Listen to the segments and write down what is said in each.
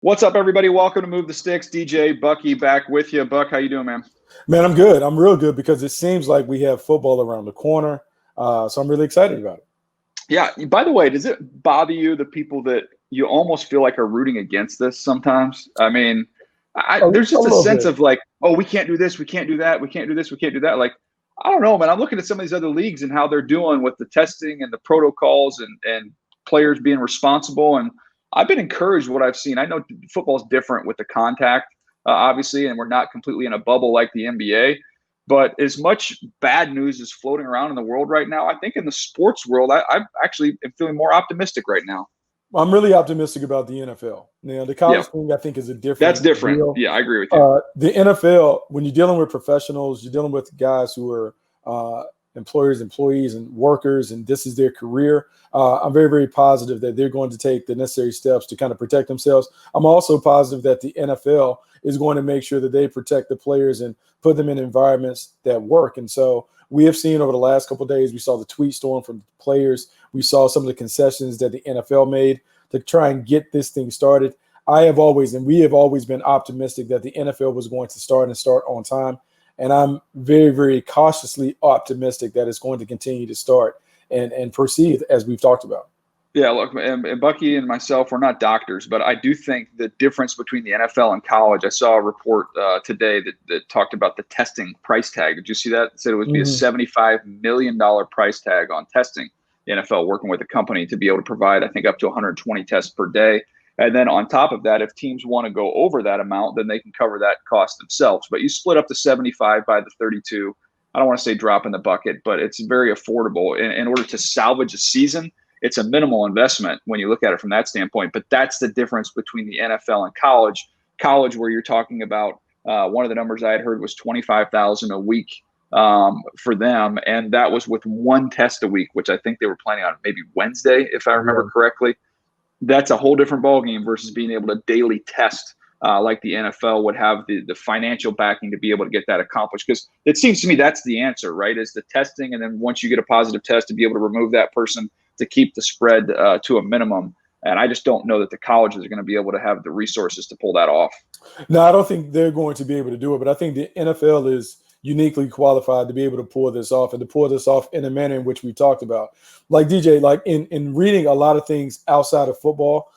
What's up, everybody? Welcome to Move the Sticks. DJ Bucky back with you. Buck, how you doing, man? Man, I'm good. I'm real good because it seems like we have football around the corner. So I'm really excited about it. Yeah. By the way, does it bother you, the people that you almost feel like are rooting against this sometimes? I mean, there's A just a little sense bit. of like, oh, we can't do this, we can't do that, we can't do this, we can't do that. Like, I don't know, man. I'm looking at some of these other leagues and how they're doing with the testing and the protocols and players being responsible. And I've been encouraged what I've seen. I know football's different with the contact, obviously, and we're not completely in a bubble like the NBA. But as much bad news is floating around in the world right now, I think in the sports world, I actually am feeling more optimistic right now. I'm really optimistic about the NFL. Now, the Yeah, college thing, I think, is a that's different different. deal. Yeah, I agree with you. The NFL, when you're dealing with professionals, you're dealing with guys who are employers, employees, and workers, and this is their career. I'm very, very positive that they're going to take the necessary steps to kind of protect themselves. I'm also positive that the NFL is going to make sure that they protect the players and put them in environments that work. And so we have seen over the last couple of days, we saw the tweet storm from players. We saw some of the concessions that the NFL made to try and get this thing started. We have always been optimistic that the NFL was going to start on time. And I'm very, very cautiously optimistic that it's going to continue to start and proceed as we've talked about. Yeah, look, and Bucky and myself, we're not doctors, but I do think the difference between the NFL and college. I saw a report today that talked about the testing price tag. Did you see that? It said it would be a $75 million price tag on testing. The NFL working with a company to be able to provide, I think, up to 120 tests per day. And then on top of that, if teams want to go over that amount, then they can cover that cost themselves. But you split up the 75 by the 32. I don't want to say drop in the bucket, but it's very affordable. In order to salvage a season, it's a minimal investment when you look at it from that standpoint. But that's the difference between the NFL and college. College, where you're talking about one of the numbers I had heard was 25,000 a week for them, and that was with one test a week, which I think they were planning on maybe Wednesday, if I remember correctly. That's a whole different ballgame versus being able to daily test like the NFL would have the financial backing to be able to get that accomplished. Because it seems to me that's the answer, right? Is the testing, and then once you get a positive test, to be able to remove that person to keep the spread to a minimum. And I just don't know that the colleges are going to be able to have the resources to pull that off. No, I don't think they're going to be able to do it, but I think the NFL is uniquely qualified to be able to pull this off and to pull this off in a manner in which we talked about. Like DJ, like in reading a lot of things outside of football,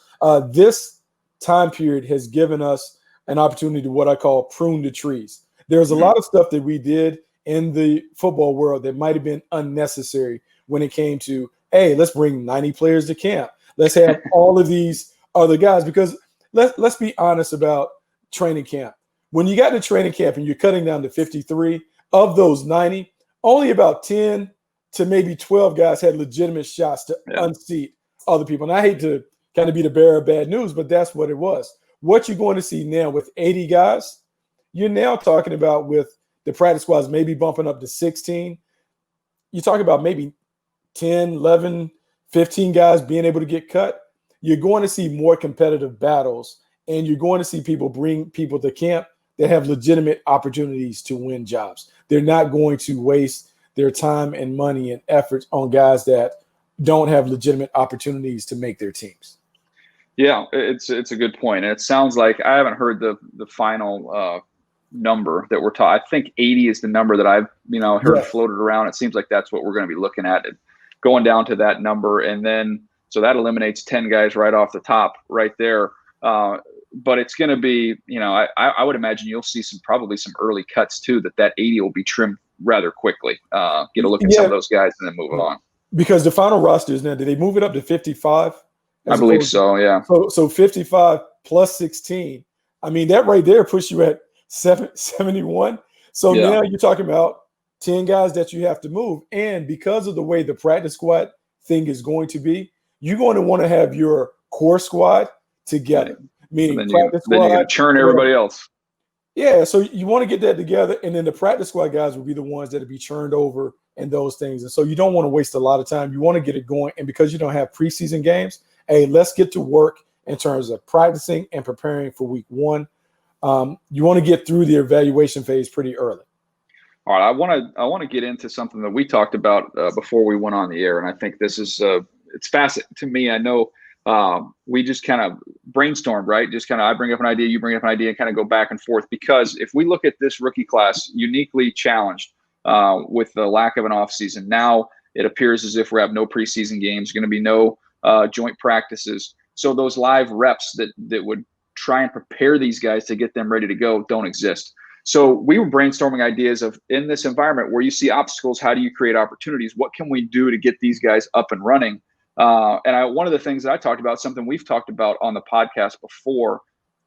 this time period has given us an opportunity to what I call prune the trees. There's a lot of stuff that we did in the football world that might have been unnecessary when it came to, hey, let's bring 90 players to camp. Let's have all of these other guys, because let's be honest about training camp. When you got to training camp and you're cutting down to 53, of those 90, only about 10 to maybe 12 guys had legitimate shots to unseat other people. And I hate to kind of be the bearer of bad news, but that's what it was. What you're going to see now with 80 guys, you're now talking about with the practice squads maybe bumping up to 16. You're talking about maybe 10, 11, 15 guys being able to get cut. You're going to see more competitive battles, and you're going to see people bring people to camp that have legitimate opportunities to win jobs. They're not going to waste their time and money and efforts on guys that don't have legitimate opportunities to make their teams. Yeah, it's a good point. And it sounds like I haven't heard the final number that we're talking. I think 80 is the number that I've heard floated around. It seems like that's what we're going to be looking at, going down to that number. And then so that eliminates 10 guys right off the top right there. But it's going to be, I would imagine you'll see probably some early cuts too, that 80 will be trimmed rather quickly. Get a look at some of those guys and then move on. Because the final roster is now, did they move it up to 55? I believe so, yeah. So 55 plus 16. I mean, that right there puts you at 71. So now you're talking about 10 guys that you have to move. And because of the way the practice squad thing is going to be, you're going to want to have your core squad together. Meaning then you're going to churn everybody else. Yeah, so you want to get that together, and then the practice squad guys will be the ones that will be churned over and those things. And so you don't want to waste a lot of time. You want to get it going. And because you don't have preseason games, hey, let's get to work in terms of practicing and preparing for week one. You want to get through the evaluation phase pretty early. All right, I want to get into something that we talked about before we went on the air, and I think this is it's fascinating to me. I know we just kind of brainstormed, right? Just kind of, I bring up an idea, you bring up an idea, and kind of go back and forth. Because if we look at this rookie class, uniquely challenged with the lack of an offseason, now it appears as if we have no preseason games, going to be no joint practices. So those live reps that would try and prepare these guys to get them ready to go don't exist. So we were brainstorming ideas of, in this environment where you see obstacles, how do you create opportunities? What can we do to get these guys up and running? One of the things that I talked about, something we've talked about on the podcast before,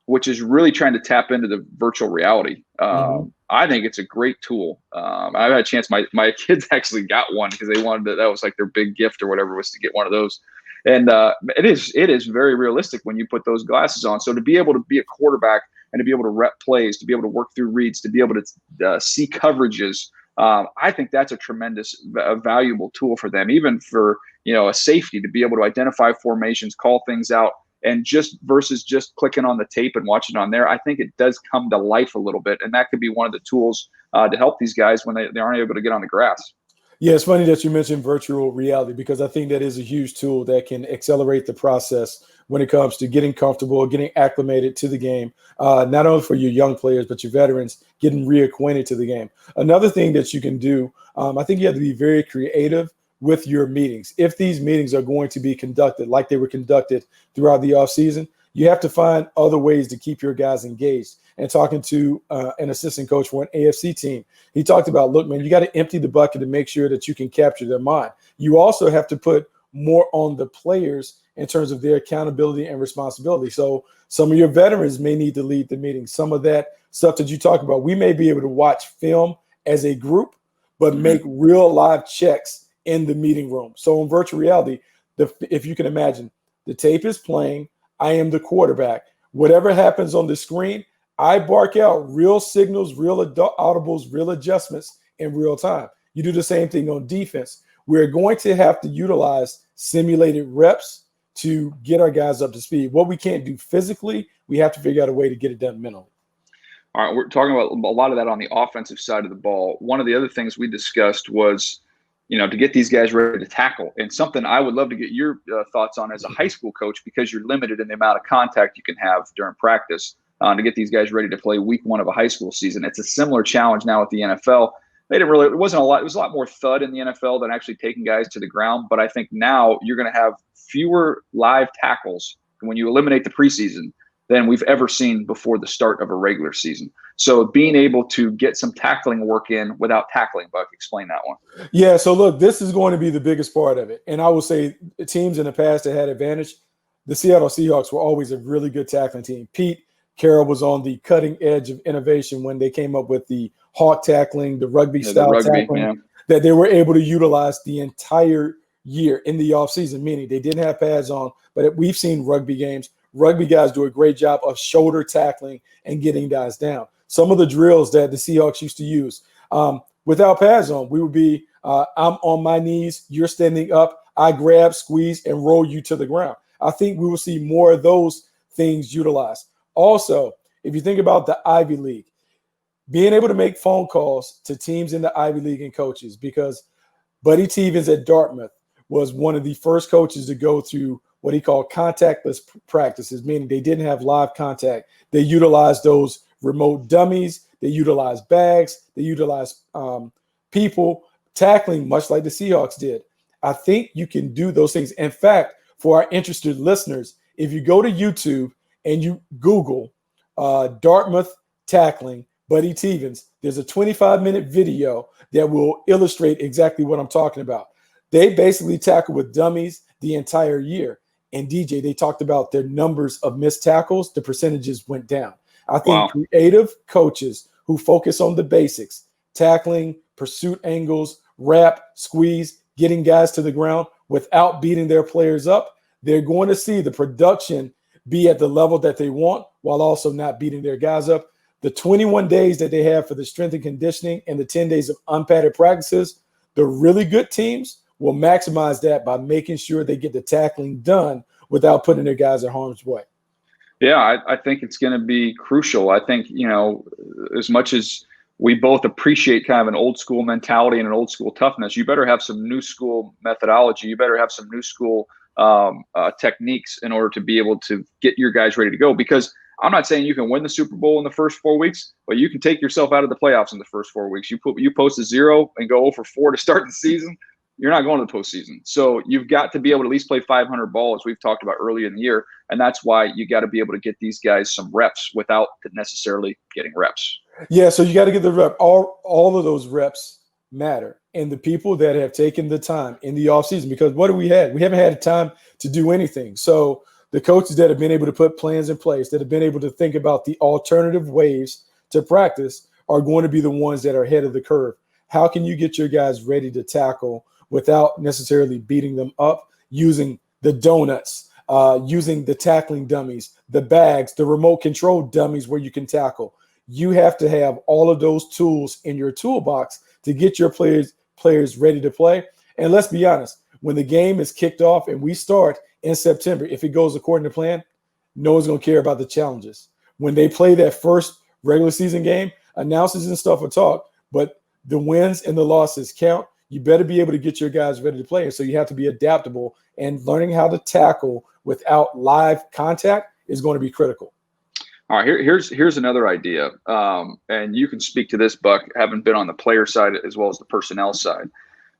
which is really trying to tap into the virtual reality. I think it's a great tool. I've had a chance. My kids actually got one because they wanted to, that was like their big gift or whatever, was to get one of those. And it is very realistic when you put those glasses on. So to be able to be a quarterback and to be able to rep plays, to be able to work through reads, to be able to see coverages, I think that's a tremendous, valuable tool for them, even for, a safety, to be able to identify formations, call things out, and just versus just clicking on the tape and watching on there. I think it does come to life a little bit, and that could be one of the tools to help these guys when they aren't able to get on the grass. Yeah, it's funny that you mentioned virtual reality, because I think that is a huge tool that can accelerate the process when it comes to getting comfortable, getting acclimated to the game, not only for your young players, but your veterans getting reacquainted to the game. Another thing that you can do, I think you have to be very creative with your meetings. If these meetings are going to be conducted like they were conducted throughout the offseason, you have to find other ways to keep your guys engaged. And talking to an assistant coach for an AFC team, he talked about, look, man, you got to empty the bucket to make sure that you can capture their mind. You also have to put more on the players in terms of their accountability and responsibility. So some of your veterans may need to lead the meeting. Some of that stuff that you talk about, we may be able to watch film as a group, but make real live checks in the meeting room. So in virtual reality, if you can imagine, the tape is playing, I am the quarterback. Whatever happens on the screen, I bark out real signals, real audibles, real adjustments in real time. You do the same thing on defense. We're going to have to utilize simulated reps to get our guys up to speed. What we can't do physically, we have to figure out a way to get it done mentally. All right, we're talking about a lot of that on the offensive side of the ball. One of the other things we discussed was, to get these guys ready to tackle. And something I would love to get your thoughts on as a high school coach, because you're limited in the amount of contact you can have during practice. To get these guys ready to play week one of a high school season. It's a similar challenge now with the NFL. It wasn't a lot. It was a lot more thud in the NFL than actually taking guys to the ground. But I think now you're going to have fewer live tackles when you eliminate the preseason than we've ever seen before the start of a regular season. So being able to get some tackling work in without tackling, Buck, explain that one. Yeah, so look, this is going to be the biggest part of it. And I will say teams in the past that had advantage, the Seattle Seahawks were always a really good tackling team. Pete Carroll was on the cutting edge of innovation when they came up with the hawk tackling, the rugby-style tackling, that they were able to utilize the entire year in the offseason, meaning they didn't have pads on, but we've seen rugby games. Rugby guys do a great job of shoulder tackling and getting guys down. Some of the drills that the Seahawks used to use, without pads on, we would be, I'm on my knees, you're standing up, I grab, squeeze, and roll you to the ground. I think we will see more of those things utilized. Also, if you think about the Ivy League, being able to make phone calls to teams in the Ivy League and coaches, because Buddy Tevens at Dartmouth was one of the first coaches to go through what he called contactless practices, meaning they didn't have live contact. They utilized those remote dummies. They utilized bags. They utilized people tackling, much like the Seahawks did. I think you can do those things. In fact, for our interested listeners, if you go to YouTube and you Google Dartmouth tackling Buddy Tevens, there's a 25-minute video that will illustrate exactly what I'm talking about. They basically tackle with dummies the entire year. And DJ, they talked about their numbers of missed tackles. The percentages went down. I think creative coaches who focus on the basics, tackling, pursuit angles, wrap, squeeze, getting guys to the ground without beating their players up, they're going to see the production be at the level that they want while also not beating their guys up. The 21 days that they have for the strength and conditioning and the 10 days of unpadded practices, the really good teams will maximize that by making sure they get the tackling done without putting their guys in harm's way. Yeah, I think it's going to be crucial. I think, as much as we both appreciate kind of an old school mentality and an old school toughness, you better have some new school methodology. You better have some new school techniques in order to be able to get your guys ready to go. Because I'm not saying you can win the Super Bowl in the first 4 weeks, but you can take yourself out of the playoffs in the first 4 weeks. You post a 0 and go 0-4 to start the season, you're not going to the postseason. So you've got to be able to at least play 500 ball, as we've talked about earlier in the year, and that's why you got to be able to get these guys some reps without necessarily getting reps. Yeah, so you got to get the rep. All of those reps matter, and the people that have taken the time in the offseason, because what do we have? We haven't had time to do anything. So the coaches that have been able to put plans in place, that have been able to think about the alternative ways to practice, are going to be the ones that are ahead of the curve. How can you get your guys ready to tackle without necessarily beating them up, using the donuts, using the tackling dummies, the bags, the remote control dummies where you can tackle? You have to have all of those tools in your toolbox to get your players ready to play. And let's be honest, when the game is kicked off and we start in September, if it goes according to plan, no one's going to care about the challenges. When they play that first regular season game, announcers and stuff will talk, but the wins and the losses count. You better be able to get your guys ready to play. And so you have to be adaptable, and learning how to tackle without live contact is going to be critical. All right, here's another idea, and you can speak to this, Buck, having been on the player side as well as the personnel side.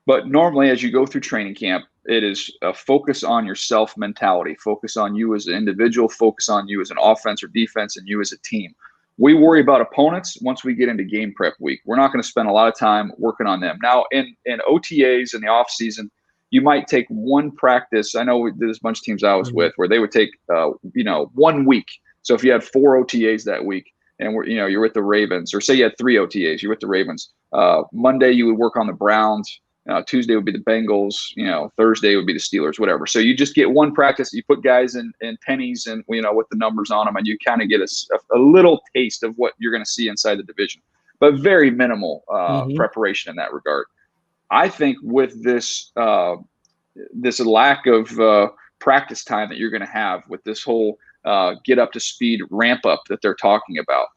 But normally, as you go through training camp, it is a focus on yourself mentality, focus on you as an individual, focus on you as an offense or defense, and you as a team. We worry about opponents once we get into game prep week. We're not going to spend a lot of time working on them. Now, in OTAs in the off season, you might take one practice. I know there's a bunch of teams I was with where they would take 1 week. So if you had 4 OTAs that week, and you're with the Ravens, or say you had 3 OTAs, you're with the Ravens. Monday you would work on the Browns. Tuesday would be the Bengals. Thursday would be the Steelers. Whatever. So you just get one practice. You put guys in pennies and with the numbers on them, and you kind of get a little taste of what you're going to see inside the division, but very minimal preparation in that regard. I think with this lack of practice time that you're going to have with this whole get up to speed ramp up that they're talking about,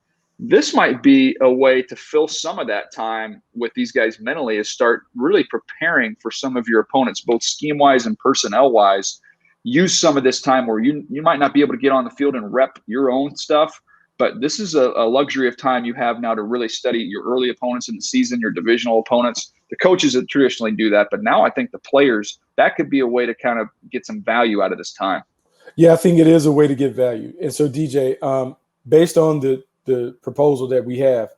this might be a way to fill some of that time with these guys mentally, is start really preparing for some of your opponents, both scheme wise and personnel wise. Use some of this time where you might not be able to get on the field and rep your own stuff, but this is a luxury of time you have now to really study your early opponents in the season, your divisional opponents. The coaches that traditionally do that, but now I think the players, that could be a way to kind of get some value out of this time. Yeah, I think it is a way to get value. And so, DJ, based on the proposal that we have,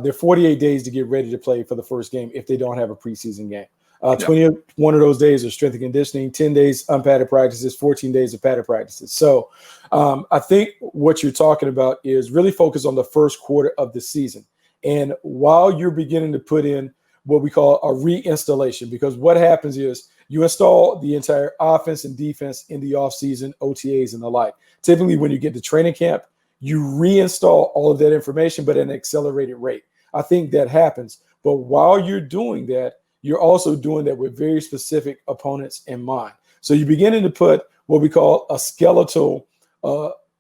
they're 48 days to get ready to play for the first game if they don't have a preseason game. 21 of those days are strength and conditioning, 10 days unpadded practices, 14 days of padded practices. So I think what you're talking about is really focus on the first quarter of the season. And while you're beginning to put in what we call a reinstallation, because what happens is you install the entire offense and defense in the offseason, OTAs and the like. Typically, when you get to training camp, you reinstall all of that information, but at an accelerated rate. I think that happens. But while you're doing that, you're also doing that with very specific opponents in mind. So you're beginning to put what we call a skeletal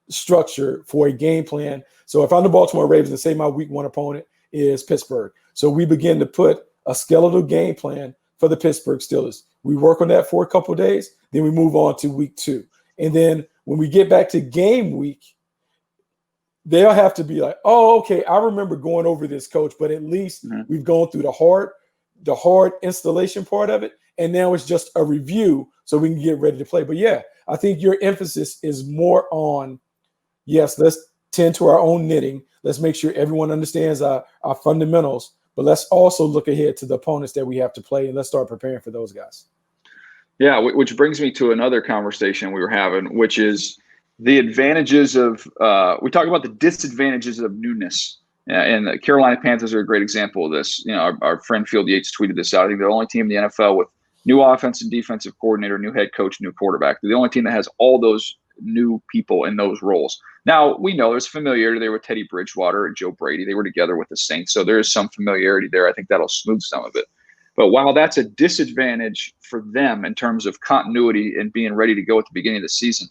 structure for a game plan. So if I'm the Baltimore Ravens and say my week 1 opponent is Pittsburgh, so we begin to put a skeletal game plan for the Pittsburgh Steelers. We work on that for a couple of days, then we move on to week 2. And then when we get back to game week, they'll have to be like, oh, okay, I remember going over this, coach, but at least we've gone through the hard installation part of it, and now it's just a review so we can get ready to play. But yeah, I think your emphasis is more on, yes, let's tend to our own knitting. Let's make sure everyone understands our fundamentals, but let's also look ahead to the opponents that we have to play, and let's start preparing for those guys. Yeah, which brings me to another conversation we were having, which is the advantages of we talk about the disadvantages of newness. And the Carolina Panthers are a great example of this. Our friend Field Yates tweeted this out. I think they're the only team in the NFL with new offensive and defensive coordinator, new head coach, new quarterback. They're the only team that has all those new people in those roles. Now, we know there's familiarity there with Teddy Bridgewater and Joe Brady. They were together with the Saints, so there is some familiarity there. I think that'll smooth some of it. But while that's a disadvantage for them in terms of continuity and being ready to go at the beginning of the season,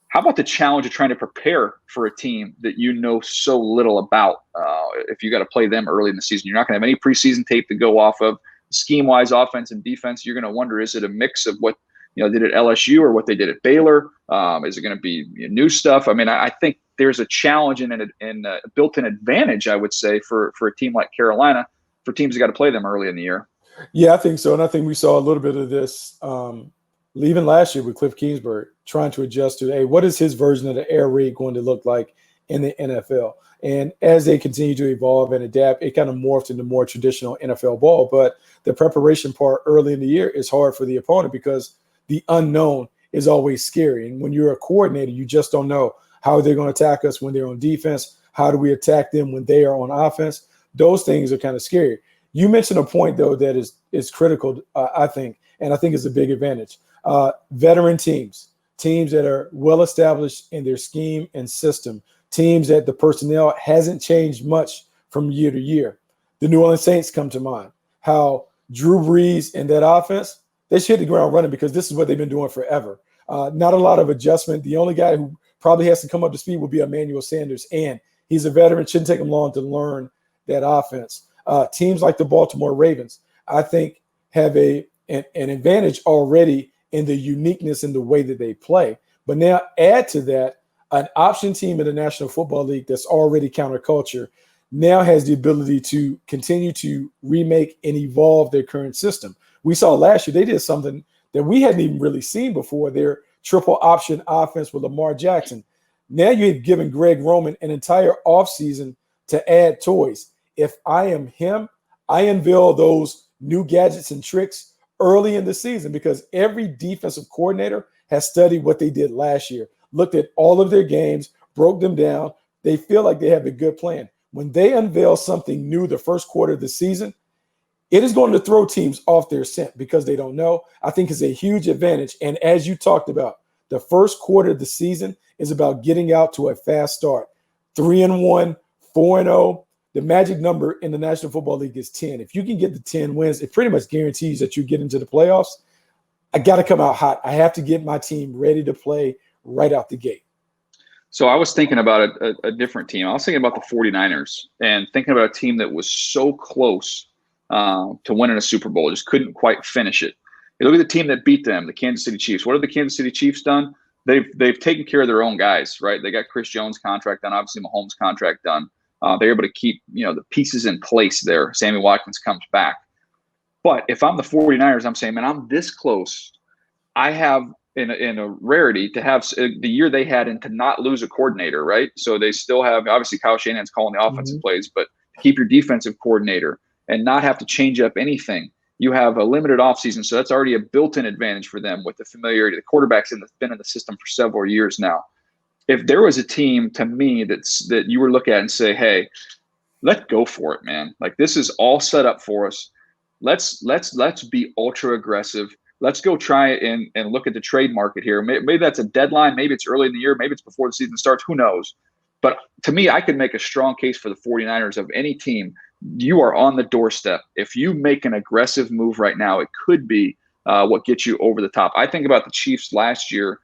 how about the challenge of trying to prepare for a team that you know so little about? If you got to play them early in the season, you're not going to have any preseason tape to go off of. Scheme-wise, offense and defense, you're going to wonder, is it a mix of what did at LSU or what they did at Baylor? Is it going to be new stuff? I mean, I think there's a challenge and a built-in advantage, I would say, for a team like Carolina, for teams that got to play them early in the year. Yeah, I think so. And I think we saw a little bit of this even last year with Cliff Kingsbury trying to adjust to, hey, what is his version of the air raid going to look like in the NFL? And as they continue to evolve and adapt, it kind of morphed into more traditional NFL ball. But the preparation part early in the year is hard for the opponent because the unknown is always scary. And when you're a coordinator, you just don't know how they're going to attack us when they're on defense. How do we attack them when they are on offense? Those things are kind of scary. You mentioned a point, though, that is critical, I think, and I think is a big advantage. Veteran teams that are well-established in their scheme and system, teams that the personnel hasn't changed much from year to year. The New Orleans Saints come to mind. How Drew Brees and that offense, they should hit the ground running because this is what they've been doing forever. Not a lot of adjustment. The only guy who probably has to come up to speed will be Emmanuel Sanders, and he's a veteran. Shouldn't take him long to learn that offense. Teams like the Baltimore Ravens, I think, have an advantage already in the uniqueness in the way that they play. But now add to that an option team in the National Football League that's already counterculture now has the ability to continue to remake and evolve their current system. We saw last year they did something that we hadn't even really seen before, their triple option offense with Lamar Jackson. Now you've given Greg Roman an entire offseason to add toys. If I am him, I unveil those new gadgets and tricks early in the season because every defensive coordinator has studied what they did last year, looked at all of their games, broke them down. They feel like they have a good plan. When they unveil something new the first quarter of the season, it is going to throw teams off their scent because they don't know. I think it's a huge advantage. And as you talked about, the first quarter of the season is about getting out to a fast start. 3-1, 4-0. The magic number in the National Football League is 10. If you can get the 10 wins, it pretty much guarantees that you get into the playoffs. I got to come out hot. I have to get my team ready to play right out the gate. So I was thinking about a different team. I was thinking about the 49ers and thinking about a team that was so close to winning a Super Bowl, just couldn't quite finish it. You look at the team that beat them, the Kansas City Chiefs. What have the Kansas City Chiefs done? They've taken care of their own guys, right? They got Chris Jones' contract done, obviously Mahomes' contract done. They're able to keep the pieces in place there. Sammy Watkins comes back. But if I'm the 49ers, I'm saying, man, I'm this close. I have in a rarity to have the year they had and to not lose a coordinator, right? So they still have, obviously Kyle Shanahan's calling the offensive plays, but to keep your defensive coordinator and not have to change up anything. You have a limited offseason, so that's already a built-in advantage for them with the familiarity. The quarterback's been in the system for several years now. If there was a team to me that you were looking at and say, hey, let's go for it, man. Like this is all set up for us. Let's be ultra aggressive. Let's go try and look at the trade market here. Maybe that's a deadline. Maybe it's early in the year. Maybe it's before the season starts. Who knows? But to me, I could make a strong case for the 49ers of any team. You are on the doorstep. If you make an aggressive move right now, it could be what gets you over the top. I think about the Chiefs last year.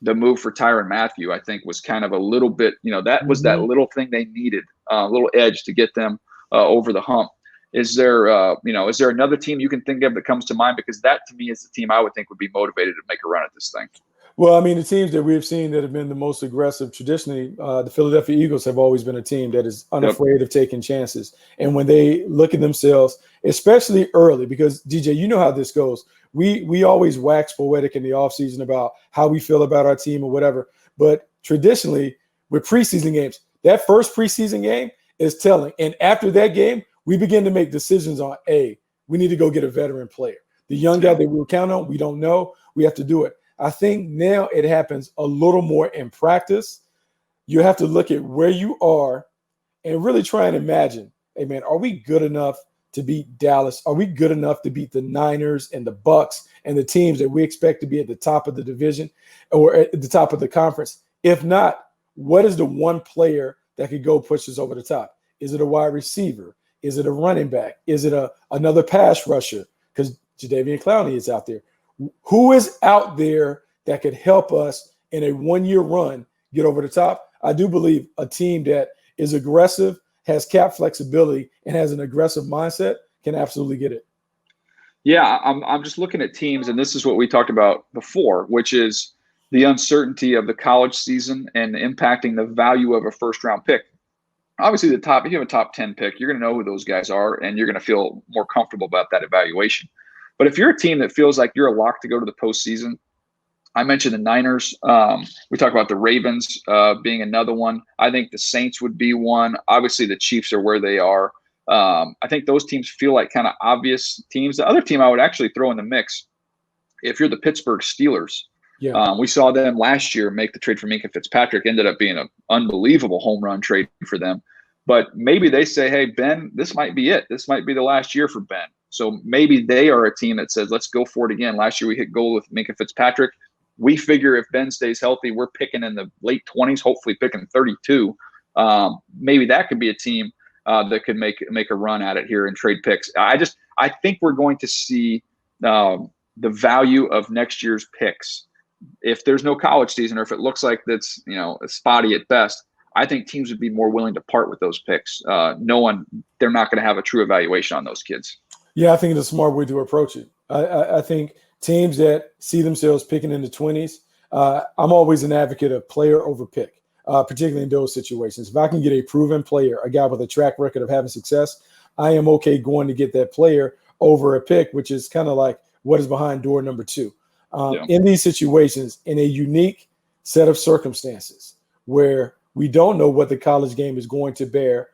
The move for Tyrann Mathieu, I think, was kind of a little bit, that was that little thing they needed, a little edge to get them over the hump. Is there another team you can think of that comes to mind? Because that, to me, is the team I would think would be motivated to make a run at this thing. Well, I mean, the teams that we've seen that have been the most aggressive traditionally, the Philadelphia Eagles have always been a team that is unafraid of taking chances. And when they look at themselves, especially early, because, DJ, you know how this goes. We always wax poetic in the offseason about how we feel about our team or whatever. But traditionally, with preseason games, that first preseason game is telling. And after that game, we begin to make decisions on, we need to go get a veteran player. The young guy that we'll count on, we don't know. We have to do it. I think now it happens a little more in practice. You have to look at where you are and really try and imagine, hey, man, are we good enough to beat Dallas? Are we good enough to beat the Niners and the Bucks and the teams that we expect to be at the top of the division or at the top of the conference? If not, what is the one player that could go push us over the top? Is it a wide receiver? Is it a running back? Is it another pass rusher? Because Jadeveon Clowney is out there. Who is out there that could help us in a one-year run get over the top? I do believe a team that is aggressive, has cap flexibility, and has an aggressive mindset can absolutely get it. Yeah, I'm just looking at teams, and this is what we talked about before, which is the uncertainty of the college season and impacting the value of a first round pick. Obviously, if you have a top 10 pick, you're going to know who those guys are, and you're going to feel more comfortable about that evaluation. But if you're a team that feels like you're a lock to go to the postseason, I mentioned the Niners. We talked about the Ravens being another one. I think the Saints would be one. Obviously, the Chiefs are where they are. I think those teams feel like kind of obvious teams. The other team I would actually throw in the mix, if you're the Pittsburgh Steelers, Yeah. we saw them last year make the trade for Minka Fitzpatrick. Ended up being an unbelievable home run trade for them. But maybe they say, hey, Ben, this might be it. This might be the last year for Ben. So maybe they are a team that says, let's go for it again. Last year we hit gold with Minka Fitzpatrick. We figure if Ben stays healthy, we're picking in the late 20s, hopefully picking 32. Maybe that could be a team that could make a run at it here and trade picks. I think we're going to see the value of next year's picks. If there's no college season, or if it looks like that's spotty at best, I think teams would be more willing to part with those picks. They're not going to have a true evaluation on those kids. Yeah, I think it's a smart way to approach it. I think teams that see themselves picking in the 20s, I'm always an advocate of player over pick, particularly in those situations. If I can get a proven player, a guy with a track record of having success, I am okay going to get that player over a pick, which is kind of like what is behind door number 2. In these situations, in a unique set of circumstances where we don't know what the college game is going to bear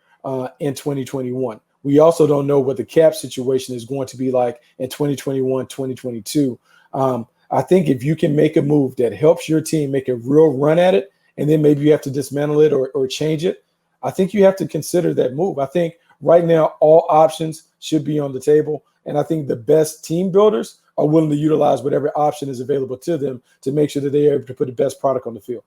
in 2021. We also don't know what the cap situation is going to be like in 2021, 2022. I think if you can make a move that helps your team make a real run at it, and then maybe you have to dismantle it or change it, I think you have to consider that move. I think right now all options should be on the table, and I think the best team builders are willing to utilize whatever option is available to them to make sure that they are able to put the best product on the field.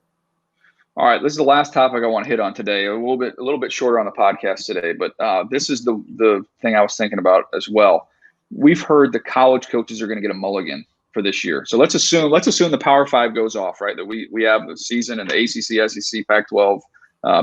All right, this is the last topic I want to hit on today. A little bit shorter on the podcast today, but this is the thing I was thinking about as well. We've heard the college coaches are going to get a mulligan for this year. So let's assume the Power Five goes off, right? That we have the season and the ACC, SEC, Pac-12,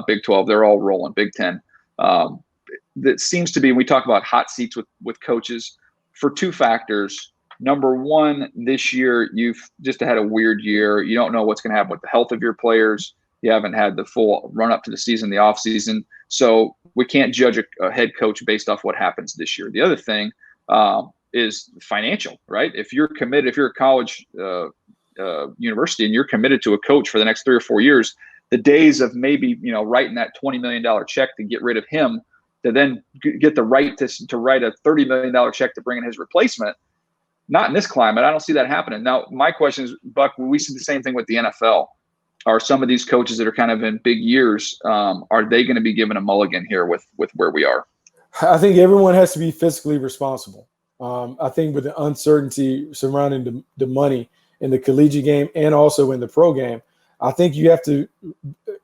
Big 12. They're all rolling. Big 10. That seems to be. We talk about hot seats with coaches for two factors. Number one, this year you've just had a weird year. You don't know what's going to happen with the health of your players. You haven't had the full run up to the season, the off season. So we can't judge a head coach based off what happens this year. The other thing is financial, right? If you're committed, if you're a college university and you're committed to a coach for the next 3 or 4 years, the days of maybe, writing that $20 million check to get rid of him, to then get the right to write a $30 million check to bring in his replacement, not in this climate. I don't see that happening. Now, my question is, Buck, we see the same thing with the NFL. Are some of these coaches that are kind of in big years, are they going to be given a mulligan here with where we are? I think everyone has to be fiscally responsible. I think with the uncertainty surrounding the money in the collegiate game and also in the pro game, I think you have to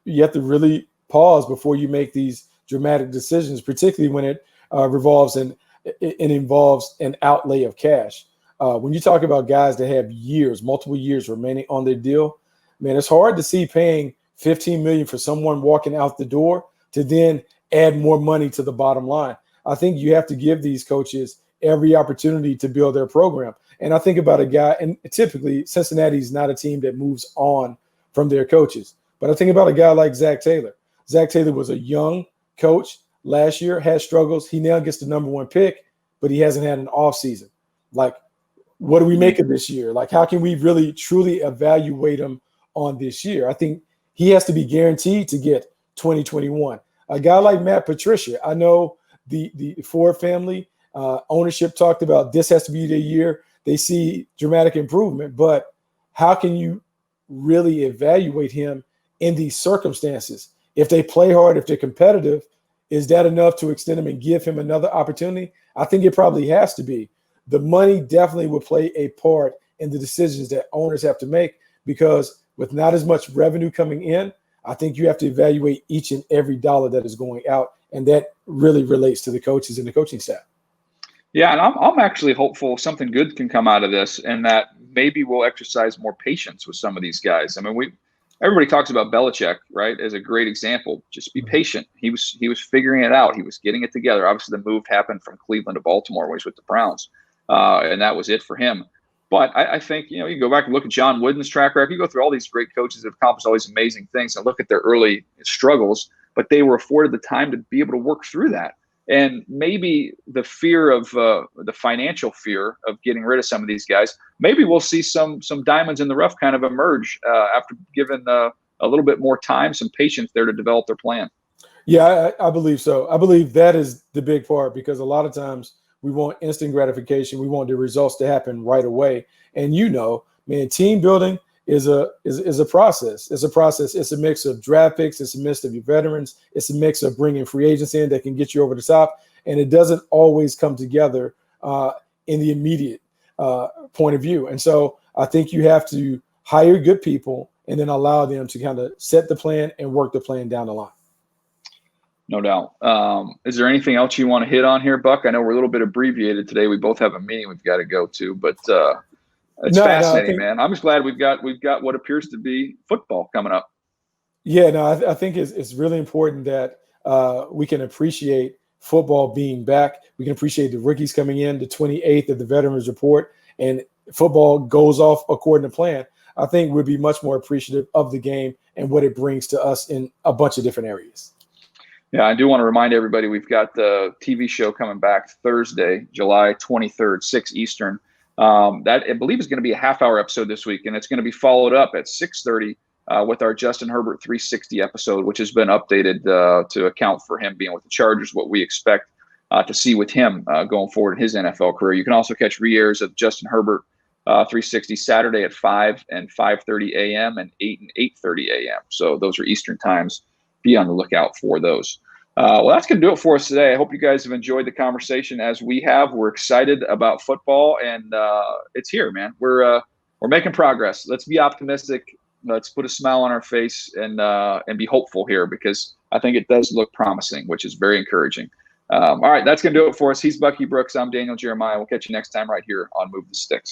really pause before you make these dramatic decisions, particularly when it involves an outlay of cash. When you talk about guys that have multiple years remaining on their deal, man, it's hard to see paying $15 million for someone walking out the door to then add more money to the bottom line. I think you have to give these coaches every opportunity to build their program. And I think about a guy, and typically Cincinnati's not a team that moves on from their coaches. But I think about a guy like Zach Taylor. Zach Taylor was a young coach last year, had struggles. He now gets the number 1 pick, but he hasn't had an offseason. Like, what do we make of this year? Like, how can we really truly evaluate him on this year? I think he has to be guaranteed to get 2021. A guy like Matt Patricia, I know the Ford family ownership talked about this has to be the year they see dramatic improvement, but how can you really evaluate him in these circumstances? If they play hard, if they're competitive, is that enough to extend him and give him another opportunity? I think it probably has to be. The money definitely will play a part in the decisions that owners have to make, because with not as much revenue coming in, I think you have to evaluate each and every dollar that is going out, and that really relates to the coaches and the coaching staff. Yeah, and I'm actually hopeful something good can come out of this, and that maybe we'll exercise more patience with some of these guys. I mean, everybody talks about Belichick, right, as a great example. Just be patient. He was figuring it out. He was getting it together. Obviously, the move happened from Cleveland to Baltimore when he was with the Browns. and that was it for him. But I think, you go back and look at John Wooden's track record. You go through all these great coaches that have accomplished all these amazing things and look at their early struggles, but they were afforded the time to be able to work through that. And maybe the fear of the financial fear of getting rid of some of these guys, maybe we'll see some diamonds in the rough kind of emerge after given a little bit more time, some patience there to develop their plan. Yeah, I believe so. I believe that is the big part, because a lot of times we want instant gratification. We want the results to happen right away. And man, team building is a process. It's a process. It's a mix of draft picks. It's a mix of your veterans. It's a mix of bringing free agents in that can get you over the top. And it doesn't always come together in the immediate point of view. And so I think you have to hire good people and then allow them to kind of set the plan and work the plan down the line. No doubt. Is there anything else you want to hit on here, Buck? I know we're a little bit abbreviated today. We both have a meeting we've got to go to, but it's fascinating, man. I'm just glad we've got what appears to be football coming up. Yeah, no, I think it's really important that we can appreciate football being back. We can appreciate the rookies coming in, the 28th of the Veterans Report, and football goes off according to plan. I think we'll be much more appreciative of the game and what it brings to us in a bunch of different areas. Yeah, I do want to remind everybody we've got the TV show coming back Thursday, July 23rd, 6 Eastern. That I believe is going to be a half-hour episode this week, and it's going to be followed up at 6:30 with our Justin Herbert 360 episode, which has been updated to account for him being with the Chargers, what we expect to see with him going forward in his NFL career. You can also catch re-airs of Justin Herbert 360 Saturday at 5 and 5:30 a.m. and 8 and 8:30 a.m. So those are Eastern times. Be on the lookout for those. Well, that's going to do it for us today. I hope you guys have enjoyed the conversation as we have. We're excited about football, and it's here, man. We're making progress. Let's be optimistic. Let's put a smile on our face and be hopeful here, because I think it does look promising, which is very encouraging. All right, that's going to do it for us. He's Bucky Brooks. I'm Daniel Jeremiah. We'll catch you next time right here on Move the Sticks.